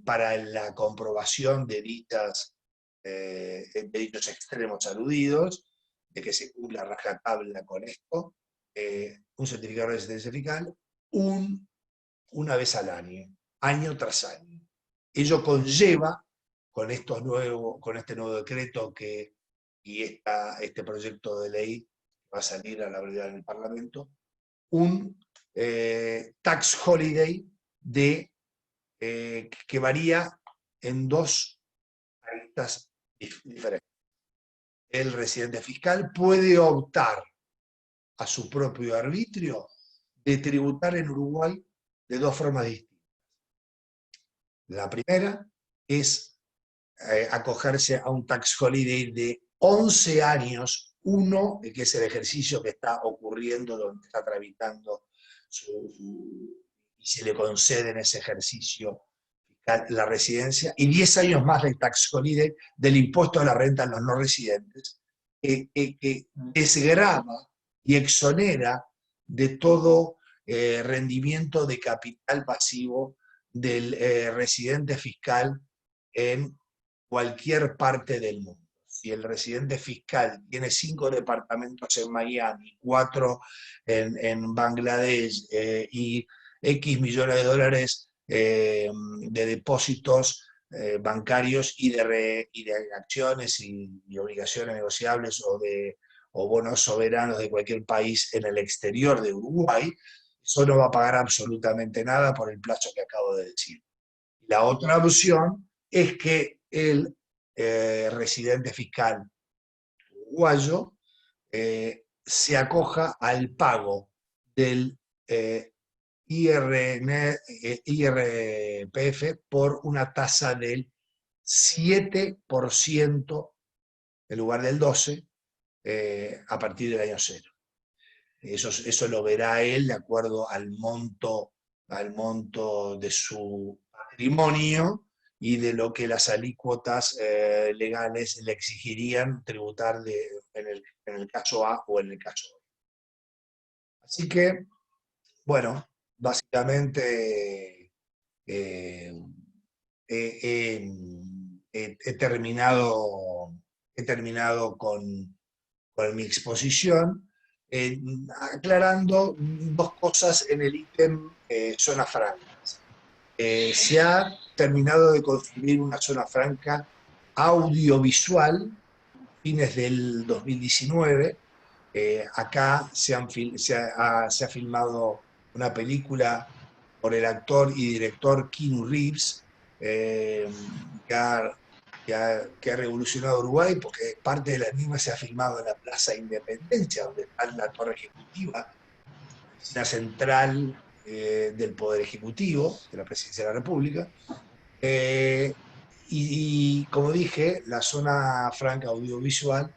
para la comprobación de dichos extremos aludidos, de que se cumpla rajatabla con esto, un certificado de residencia fiscal una vez al año tras año. Ello conlleva, con este nuevo decreto y este proyecto de ley va a salir a la brevedad en el Parlamento, un tax holiday que varía en dos aristas diferentes. El residente fiscal puede optar a su propio arbitrio de tributar en Uruguay de dos formas distintas. La primera es acogerse a un tax holiday de 11 años, que es el ejercicio que está ocurriendo, donde está tramitando y se le concede en ese ejercicio la residencia, y 10 años más del tax holiday, del impuesto a la renta a los no residentes, que desgrava y exonera de todo rendimiento de capital pasivo del residente fiscal en cualquier parte del mundo. si el residente fiscal tiene 5 departamentos en Miami, 4 en Bangladesh y X millones de dólares de depósitos bancarios y de acciones y obligaciones negociables o bonos soberanos de cualquier país en el exterior de Uruguay, eso no va a pagar absolutamente nada por el plazo que acabo de decir. La otra opción es que el residente fiscal uruguayo se acoja al pago del IRPF por una tasa del 7% en lugar del 12% a partir del año 0. Eso lo verá él de acuerdo al monto de su patrimonio y de lo que las alícuotas legales le exigirían tributar en el caso A o en el caso B. Así que, bueno, básicamente he terminado con mi exposición, aclarando 2 cosas en el ítem zonas francas. Se ha terminado de construir una zona franca audiovisual a fines del 2019. Acá se ha filmado una película por el actor y director Keanu Reeves, que ha revolucionado Uruguay, porque parte de la misma se ha filmado en la Plaza Independencia, donde está la torre ejecutiva, la oficina central del Poder Ejecutivo, de la Presidencia de la República. Y como dije, la zona franca audiovisual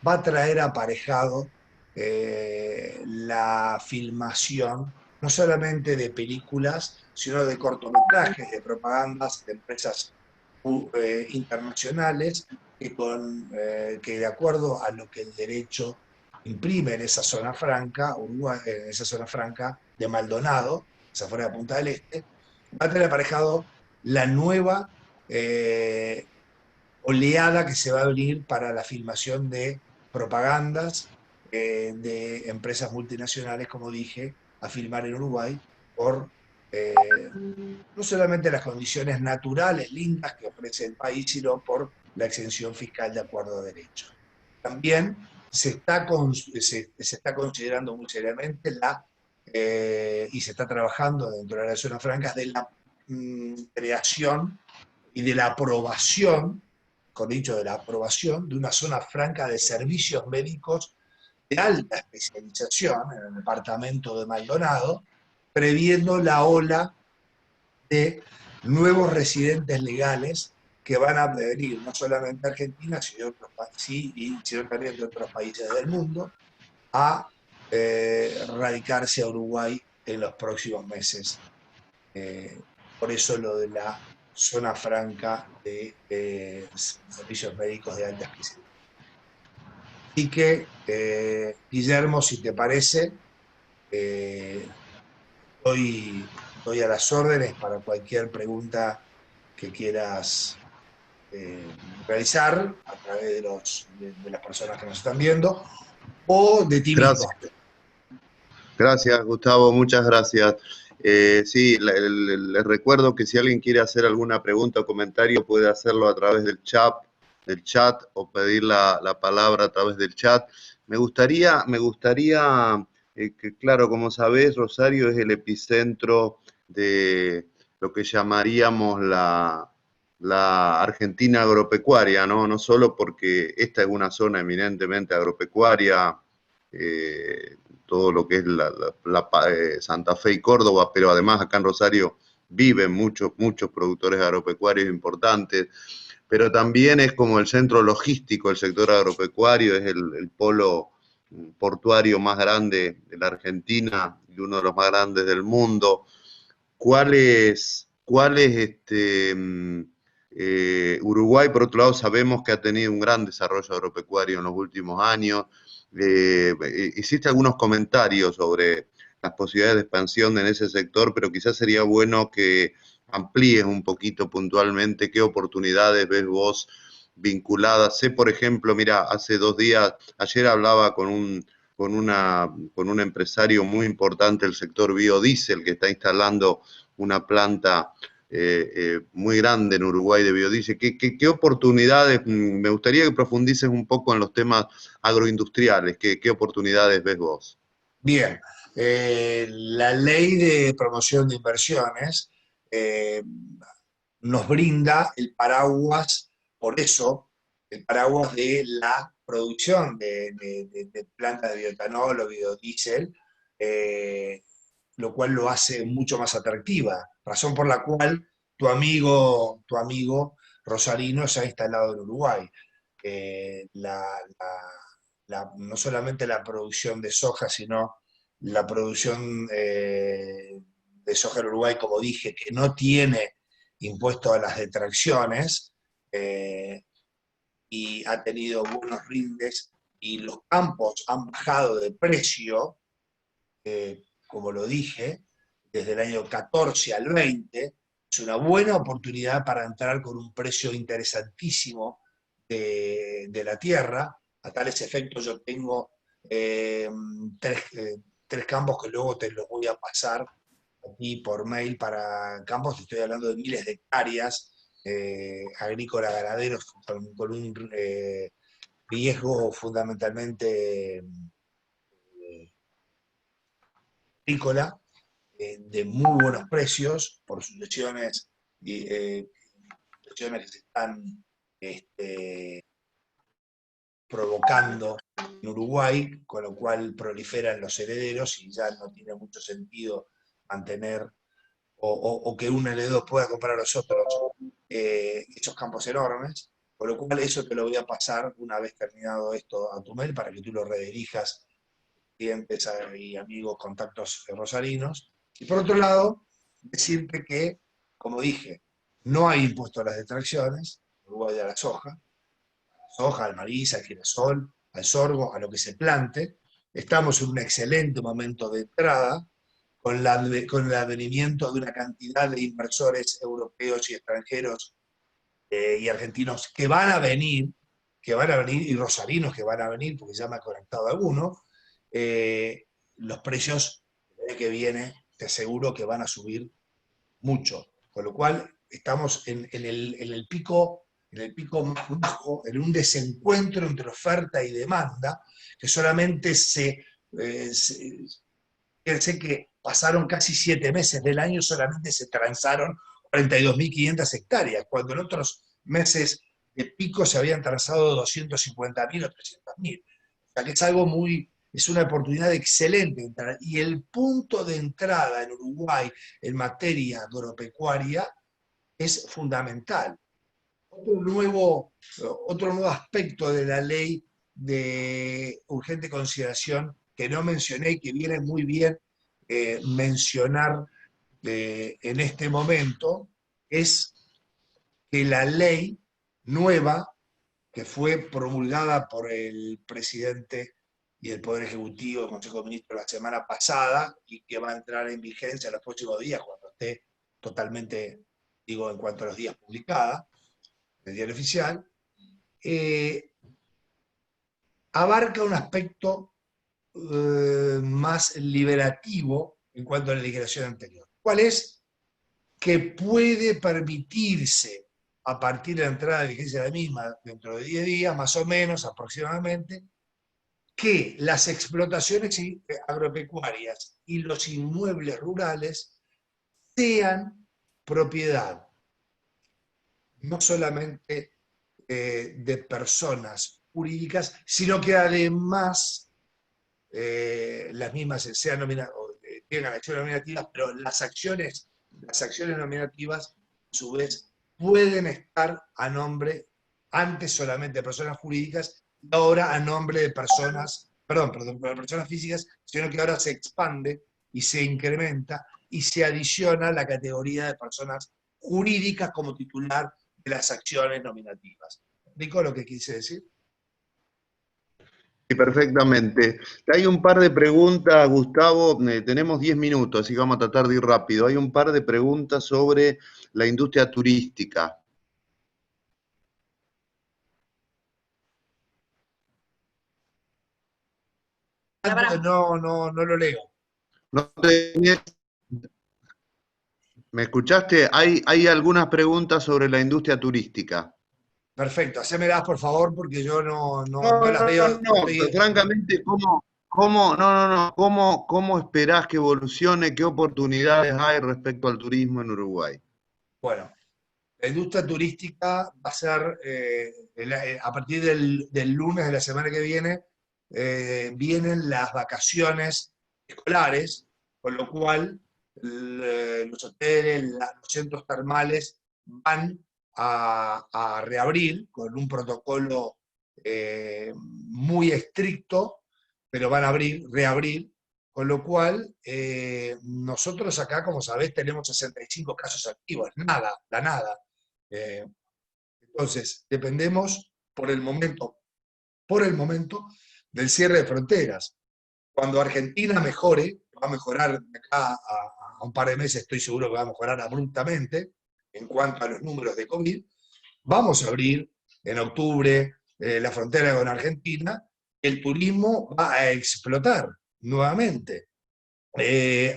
va a traer aparejado la filmación, no solamente de películas, sino de cortometrajes, de propagandas de empresas internacionales que de acuerdo a lo que el derecho imprime en esa zona franca, Uruguay, en esa zona franca de Maldonado, esa fuera de Punta del Este, va a tener aparejado la nueva oleada que se va a abrir para la filmación de propagandas de empresas multinacionales, como dije, a filmar en Uruguay por no solamente las condiciones naturales lindas que ofrece el país, sino por la exención fiscal de acuerdo a derecho. También se está considerando muy seriamente y se está trabajando dentro de las zonas francas de la creación y de la aprobación, con dicho de la aprobación, de una zona franca de servicios médicos de alta especialización en el departamento de Maldonado, previendo la ola de nuevos residentes legales que van a venir no solamente a Argentina, sino también de otros países del mundo, a radicarse a Uruguay en los próximos meses. Por eso lo de la zona franca de servicios médicos de alta especialidad. Así que, Guillermo, si te parece, estoy a las órdenes para cualquier pregunta que quieras realizar a través de las personas que nos están viendo o de ti mismo. Gracias, Gustavo, muchas gracias. Sí, les recuerdo que si alguien quiere hacer alguna pregunta o comentario puede hacerlo a través del chat o pedir la palabra a través del chat. Me gustaría que, claro, como sabés, Rosario es el epicentro de lo que llamaríamos la Argentina agropecuaria, ¿no? No solo porque esta es una zona eminentemente agropecuaria, todo lo que es Santa Fe y Córdoba, pero además acá en Rosario viven muchos productores agropecuarios importantes, pero también es como el centro logístico, el sector agropecuario, es el polo portuario más grande de la Argentina y uno de los más grandes del mundo. ¿Cuál es Uruguay, por otro lado, sabemos que ha tenido un gran desarrollo agropecuario en los últimos años? Hiciste algunos comentarios sobre las posibilidades de expansión en ese sector, pero quizás sería bueno que amplíes un poquito puntualmente qué oportunidades ves vos vinculadas. Sé, por ejemplo, mira, hace 2 días, ayer hablaba con un empresario muy importante del sector biodiesel que está instalando una planta muy grande en Uruguay de biodiesel. ¿Qué oportunidades? Me gustaría que profundices un poco en los temas agroindustriales. ¿Qué oportunidades ves vos? Bien, la ley de promoción de inversiones eh, nos brinda el paraguas, por eso, el paraguas de la producción de plantas de bioetanol o biodiesel, lo cual lo hace mucho más atractiva, razón por la cual tu amigo Rosarino se ha instalado en Uruguay. Eh, la, no solamente la producción de soja, sino la producción de soja en Uruguay, como dije, que no tiene impuesto a las detracciones, eh, y ha tenido buenos rindes, y los campos han bajado de precio, como lo dije, desde el año 14 al 20, es una buena oportunidad para entrar con un precio interesantísimo de la tierra. A tales efectos yo tengo eh, tres, tres campos que luego te los voy a pasar aquí por mail para campos, te estoy hablando de miles de hectáreas, agrícola, ganaderos, con un riesgo fundamentalmente agrícola, de muy buenos precios por sucesiones, sucesiones que se están este, provocando en Uruguay, con lo cual proliferan los herederos y ya no tiene mucho sentido mantener o que un heredero pueda comprar a los otros esos campos enormes, con lo cual eso te lo voy a pasar una vez terminado esto a tu mail para que tú lo redirijas clientes y amigos, contactos rosarinos. Y por otro lado, decirte que, como dije, no hay impuesto a las detracciones, Uruguay a la soja, al maíz, al girasol, al sorgo, a lo que se plante. Estamos en un excelente momento de entrada, con el advenimiento de una cantidad de inversores europeos y extranjeros y argentinos que van a venir, y rosarinos que van a venir, porque ya me ha conectado alguno, los precios el año que viene, te aseguro que van a subir mucho. Con lo cual, estamos en el pico más bajo, en un desencuentro entre oferta y demanda, que solamente fíjense que pasaron casi 7 meses del año, solamente se transaron 42.500 hectáreas, cuando en otros meses de pico se habían transado 250.000 o 300.000. O sea que es algo es una oportunidad excelente. Y el punto de entrada en Uruguay en materia agropecuaria es fundamental. Otro nuevo aspecto de la ley de urgente consideración que no mencioné y que viene muy bien mencionar en este momento es que la ley nueva que fue promulgada por el presidente y el Poder Ejecutivo del Consejo de Ministros la semana pasada y que va a entrar en vigencia en los próximos días cuando esté totalmente, digo, en cuanto a los días publicada, en el diario oficial, abarca un aspecto más liberativo en cuanto a la legislación anterior. ¿Cuál es? Que puede permitirse, a partir de la entrada de vigencia de la misma, dentro de 10 días, más o menos, aproximadamente, que las explotaciones agropecuarias y los inmuebles rurales sean propiedad no solamente de personas jurídicas, sino que además las mismas sean tengan acciones nominativas, pero las acciones nominativas, a su vez, pueden estar a nombre, antes solamente de personas jurídicas, y ahora a nombre de personas, perdón, de personas físicas, sino que ahora se expande y se incrementa y se adiciona la categoría de personas jurídicas como titular de las acciones nominativas. ¿Explico lo que quise decir? Sí, perfectamente. Hay un par de preguntas, Gustavo. Tenemos 10 minutos, así que vamos a tratar de ir rápido. Hay un par de preguntas sobre la industria turística. porque no lo leo. No te- ¿Me escuchaste? Hay algunas preguntas sobre la industria turística. Perfecto, hacémelas por favor, porque yo No, no las veo. no, no, francamente, ¿cómo esperás que evolucione? ¿Qué oportunidades hay respecto al turismo en Uruguay? Bueno, la industria turística va a ser, a partir del lunes de la semana que viene, vienen las vacaciones escolares, con lo cual los hoteles, los centros termales van a reabrir con un protocolo muy estricto, pero van a reabrir, con lo cual nosotros acá, como sabés, tenemos 65 casos activos, nada, la nada. Eh, entonces, dependemos por el momento, del cierre de fronteras. Cuando Argentina mejore, va a mejorar de acá a un par de meses, estoy seguro que va a mejorar abruptamente en cuanto a los números de COVID, vamos a abrir en octubre la frontera con Argentina, el turismo va a explotar nuevamente.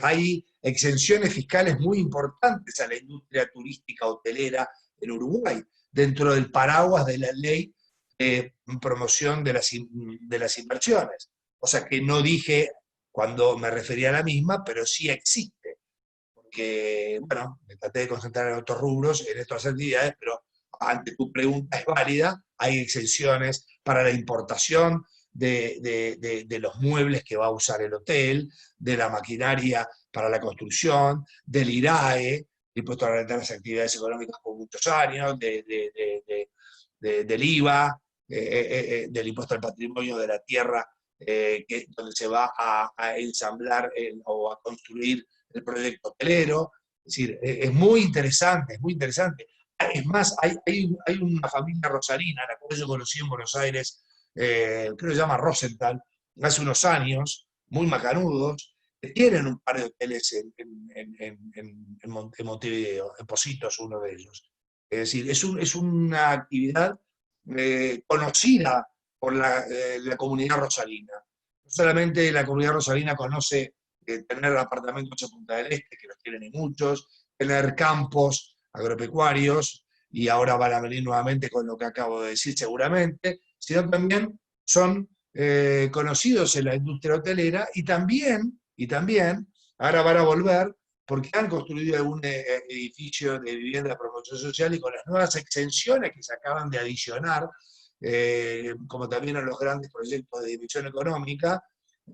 Hay exenciones fiscales muy importantes a la industria turística hotelera en Uruguay, dentro del paraguas de la ley de promoción de las inversiones. O sea que no dije cuando me refería a la misma, pero sí existe. Porque, bueno, me traté de concentrar en otros rubros, en estas actividades, pero ante tu pregunta es válida, hay exenciones para la importación de los muebles que va a usar el hotel, de la maquinaria para la construcción, del IRAE, el impuesto a la renta de las actividades económicas por muchos años, del IVA, del impuesto al patrimonio de la tierra, donde se va a ensamblar o a construir el proyecto hotelero. Es decir, es muy interesante, es muy interesante. Es más, hay una familia rosarina, la cual yo conocí en Buenos Aires, creo que se llama Rosenthal, hace unos años, muy macanudos, que tienen un par de hoteles en Montevideo, en Positos, uno de ellos. Es decir, es una actividad conocida por la comunidad rosarina. No solamente la comunidad rosarina conoce tener apartamentos en Punta del Este, que los tienen y muchos, tener campos agropecuarios, y ahora van a venir nuevamente con lo que acabo de decir seguramente, sino también son conocidos en la industria hotelera y también ahora van a volver porque han construido algún edificio de vivienda de promoción social y con las nuevas exenciones que se acaban de adicionar, como también a los grandes proyectos de dimensión económica,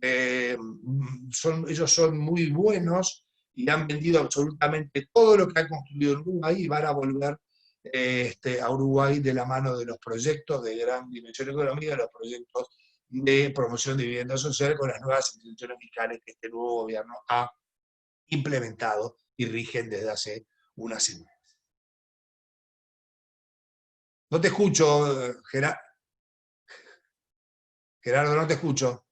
ellos son muy buenos y han vendido absolutamente todo lo que han construido en Uruguay y van a volver a Uruguay de la mano de los proyectos de gran dimensión económica, los proyectos de promoción de vivienda social con las nuevas instituciones fiscales que este nuevo gobierno ha implementado y rigen desde hace unas semanas. No te escucho, Gerardo, no te escucho.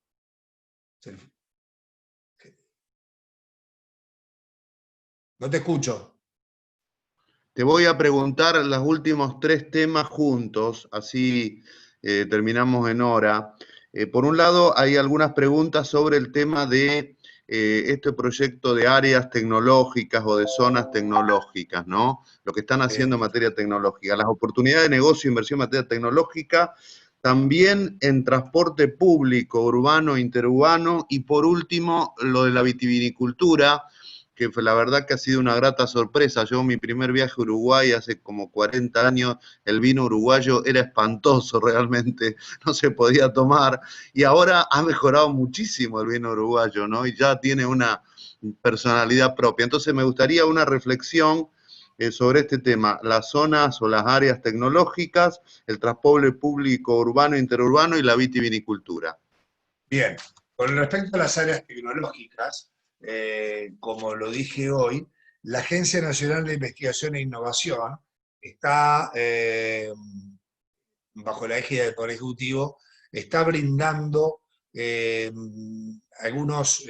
No te escucho. Te voy a preguntar los últimos tres temas juntos, así terminamos en hora. Por un lado, hay algunas preguntas sobre el tema de este proyecto de áreas tecnológicas o de zonas tecnológicas, ¿no? Lo que están haciendo en materia tecnológica, las oportunidades de negocio e inversión en materia tecnológica, también en transporte público, urbano, interurbano, y por último, lo de la vitivinicultura, que la verdad que ha sido una grata sorpresa. Yo mi primer viaje a Uruguay hace como 40 años, el vino uruguayo era espantoso realmente, no se podía tomar, y ahora ha mejorado muchísimo el vino uruguayo, ¿no? Y ya tiene una personalidad propia. Entonces me gustaría una reflexión sobre este tema, las zonas o las áreas tecnológicas, el transporte público urbano, interurbano y la vitivinicultura. Bien, con respecto a las áreas tecnológicas, como lo dije hoy, la Agencia Nacional de Investigación e Innovación está, bajo la égida del Poder Ejecutivo, está brindando algunos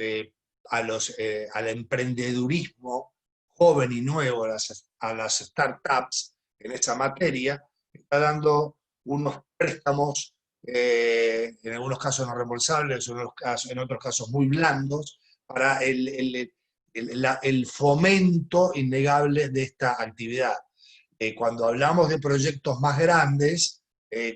al emprendedurismo joven y nuevo, a las startups en esa materia, está dando unos préstamos en algunos casos no reembolsables, en otros casos muy blandos, para el fomento innegable de esta actividad. Cuando hablamos de proyectos más grandes,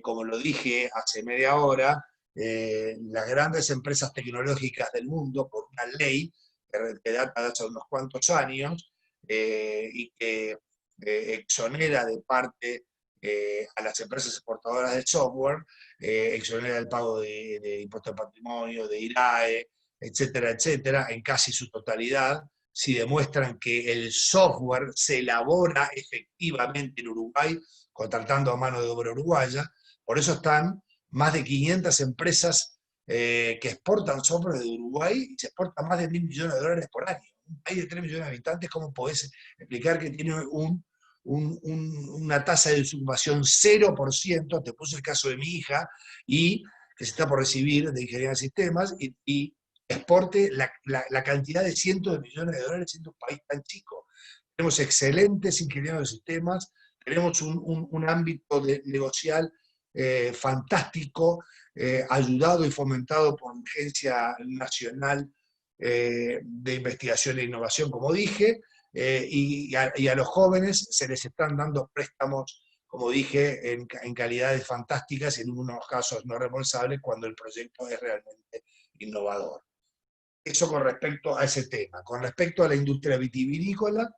como lo dije hace media hora, las grandes empresas tecnológicas del mundo, por una ley que data de hace unos cuantos años, y que exonera de parte a las empresas exportadoras de software, exonera el pago de impuestos de patrimonio, de IRAE, etcétera, etcétera, en casi su totalidad, si demuestran que el software se elabora efectivamente en Uruguay, contratando a mano de obra uruguaya. Por eso están más de 500 empresas que exportan software de Uruguay y se exportan más de $1.000 millones por año. Un país de 3 millones de habitantes, ¿cómo podés explicar que tiene una tasa de desocupación 0%? Te puse el caso de mi hija, y que se está por recibir de ingeniería de sistemas, y exporte la cantidad de cientos de millones de dólares en un país tan chico. Tenemos excelentes ingenieros de sistemas, tenemos un ámbito negocial fantástico, ayudado y fomentado por la Agencia Nacional de Investigación e Innovación, como dije, y a los jóvenes se les están dando préstamos, como dije, en calidades fantásticas, en unos casos no reembolsables, cuando el proyecto es realmente innovador. Eso con respecto a ese tema. Con respecto a la industria vitivinícola,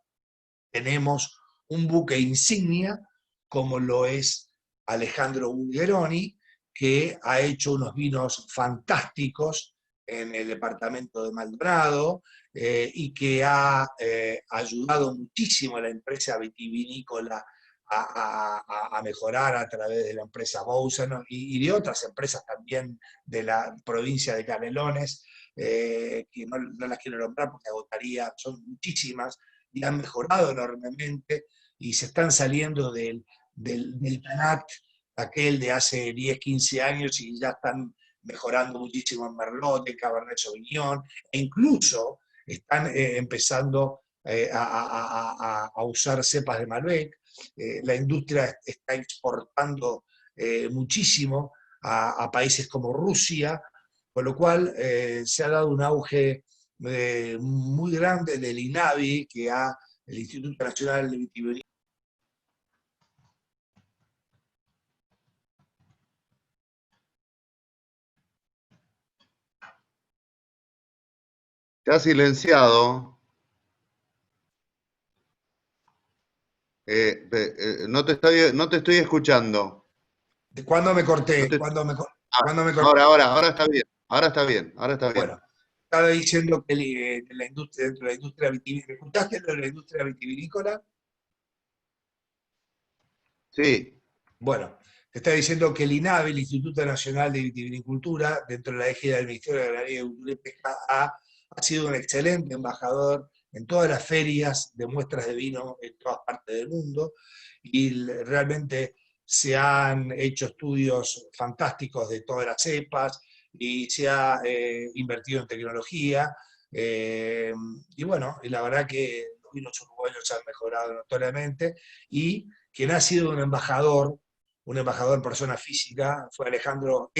tenemos un buque insignia, como lo es Alejandro Bulgeroni, que ha hecho unos vinos fantásticos en el departamento de Maldonado, y que ha ayudado muchísimo a la empresa vitivinícola a mejorar a través de la empresa Bousen y de otras empresas también de la provincia de Canelones, que no las quiero nombrar porque agotaría, son muchísimas, y han mejorado enormemente y se están saliendo del TANAT, aquel de hace 10, 15 años, y ya están mejorando muchísimo en Merlot, en Cabernet Sauvignon, e incluso están empezando a usar cepas de Malbec. La industria está exportando muchísimo a países como Rusia, con lo cual se ha dado un auge muy grande del INAVI, el Instituto Nacional de Vitivinícola. Te has silenciado. No te estoy escuchando. ¿Cuándo me No corté? te- ¿Cuándo me corté? ahora está bien. Ahora está bien. Ahora está bien. Bueno, estaba diciendo que la industria, dentro de la industria vitivinícola, ¿escuchaste lo de la industria vitivinícola? Sí. Bueno, te está diciendo que el INAVI, el Instituto Nacional de Vitivinicultura, dentro de la égida del Ministerio de Agricultura, Agricultura y Pesca, ha sido un excelente embajador en todas las ferias de muestras de vino en todas partes del mundo, y realmente se han hecho estudios fantásticos de todas las cepas, y se ha invertido en tecnología, y bueno, y la verdad que los vinos uruguayos han mejorado notoriamente, y quien ha sido un embajador en persona física, fue Alejandro,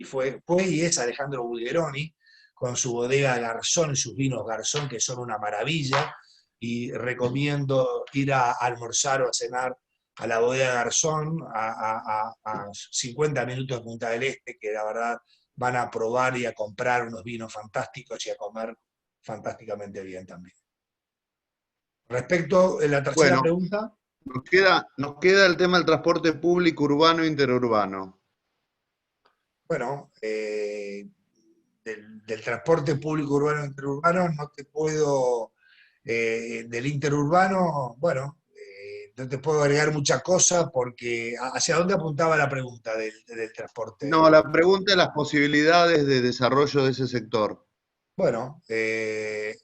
fue y es Alejandro Bulgeroni, con su bodega Garzón y sus vinos Garzón, que son una maravilla, y recomiendo ir a almorzar o a cenar a la bodega Garzón, a 50 minutos de Punta del Este, que la verdad van a probar y a comprar unos vinos fantásticos y a comer fantásticamente bien también. Respecto a la tercera Bueno, pregunta, nos queda el tema del transporte público urbano e interurbano. bueno, del transporte público urbano e interurbano no te puedo, del interurbano, bueno, no te puedo agregar mucha cosa, porque ¿hacia dónde apuntaba la pregunta del transporte? No, la pregunta es las posibilidades de desarrollo de ese sector. Bueno, ese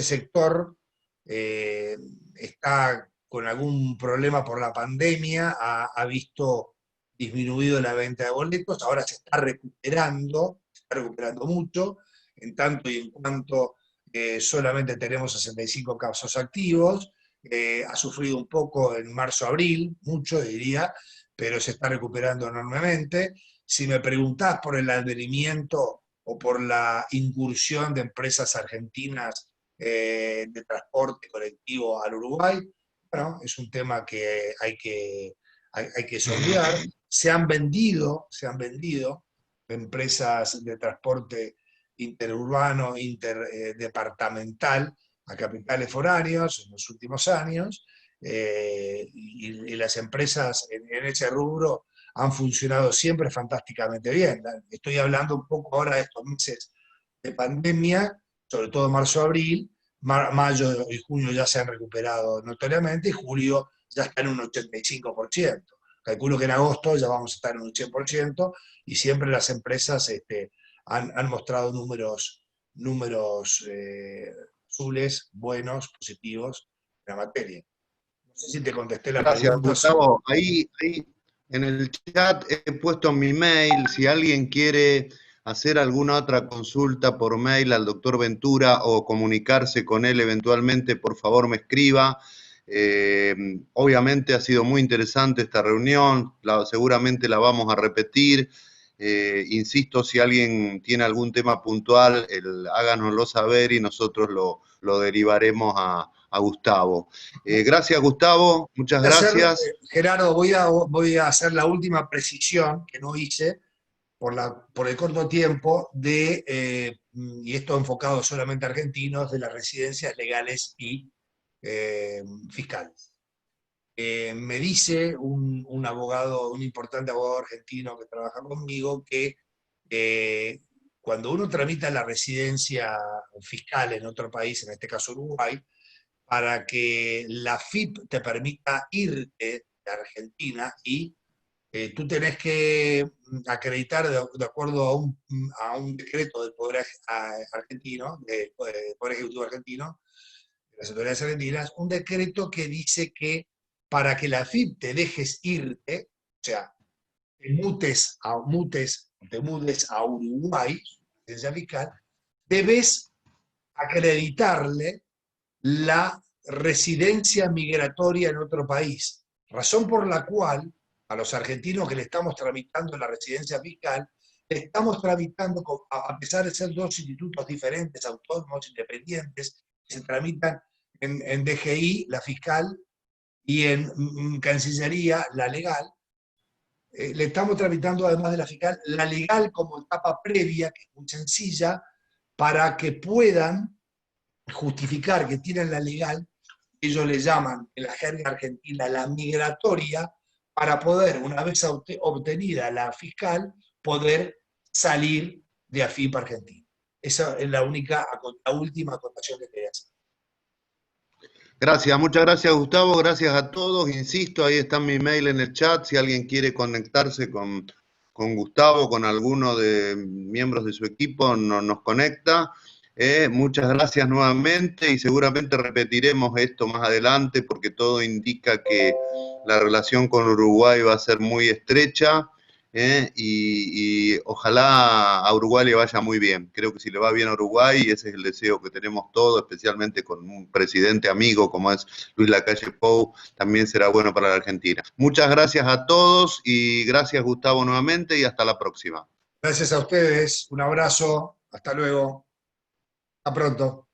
sector está con algún problema por la pandemia, ha visto disminuido la venta de boletos, ahora se está recuperando mucho, en tanto y en cuanto solamente tenemos 65 casos activos, ha sufrido un poco en marzo-abril, mucho diría, pero se está recuperando enormemente. Si me preguntás por el advenimiento o por la incursión de empresas argentinas de transporte colectivo al Uruguay, bueno, es un tema que hay que sondear. Se han vendido empresas de transporte interurbano, interdepartamental a capitales foráneos en los últimos años, y las empresas en ese rubro han funcionado siempre fantásticamente bien. Estoy hablando un poco ahora de estos meses de pandemia, sobre todo marzo-abril, mayo y junio ya se han recuperado notoriamente, y julio ya está en un 85%. Calculo que en agosto ya vamos a estar en un 100%, y siempre las empresas han mostrado números azules, buenos, positivos en la materia. No sé si te contesté la Gracias, pregunta. Gustavo. Ahí en el chat he puesto mi mail. Si alguien quiere hacer alguna otra consulta por mail al doctor Ventura o comunicarse con él eventualmente, por favor me escriba. Obviamente ha sido muy interesante esta reunión, seguramente la vamos a repetir. Insisto, si alguien tiene algún tema puntual, háganoslo saber y nosotros lo derivaremos a Gustavo. Gracias, Gustavo, muchas gracias. Gerardo, voy a hacer la última precisión que no hice por el corto tiempo y esto enfocado solamente a argentinos, de las residencias legales y fiscales. Me dice un abogado, un importante abogado argentino que trabaja conmigo, que cuando uno tramita la residencia fiscal en otro país, en este caso Uruguay, para que la FIP te permita irte de Argentina, y tú tenés que acreditar de acuerdo a un decreto del Poder Argentino, del Poder Ejecutivo Argentino, de las autoridades argentinas, un decreto que dice que para que la FIP te dejes irte, o sea, te mudes a Uruguay, residencia fiscal, debes acreditarle la residencia migratoria en otro país, razón por la cual a los argentinos que le estamos tramitando la residencia fiscal, le estamos tramitando, a pesar de ser dos institutos diferentes, autónomos, independientes, que se tramitan en DGI, la fiscal, y en Cancillería, la legal, le estamos tramitando, además de la fiscal, la legal como etapa previa, que es muy sencilla, para que puedan justificar que tienen la legal, ellos le llaman en la jerga argentina la migratoria, para poder, una vez obtenida la fiscal, poder salir de AFIP Argentina. Esa es la última acotación que quería hacer. Gracias, muchas gracias, Gustavo, gracias a todos. Insisto, ahí está mi mail en el chat, si alguien quiere conectarse con Gustavo, con alguno de miembros de su equipo, nos conecta. Muchas gracias nuevamente, y seguramente repetiremos esto más adelante, porque todo indica que la relación con Uruguay va a ser muy estrecha, y ojalá a Uruguay le vaya muy bien. Creo que si le va bien a Uruguay, y ese es el deseo que tenemos todos, especialmente con un presidente amigo como es Luis Lacalle Pou, también será bueno para la Argentina. Muchas gracias a todos, y gracias, Gustavo, nuevamente, y hasta la próxima. Gracias a ustedes, un abrazo, hasta luego, a pronto.